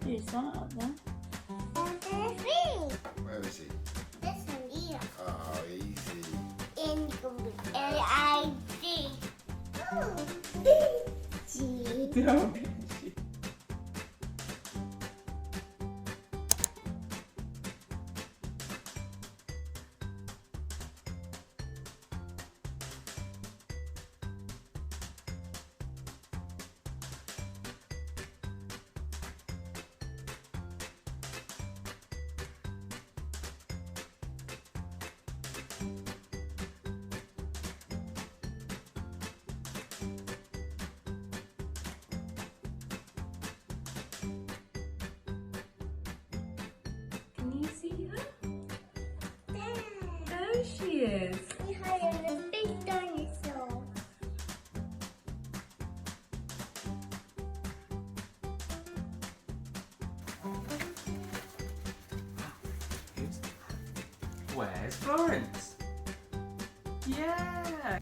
Who's that up there? Where is he? This one here. Oh, easy. In L-I-D. G. Don't. Can you see her? There she is. We hired a big dinosaur. Where's Florence? Yeah.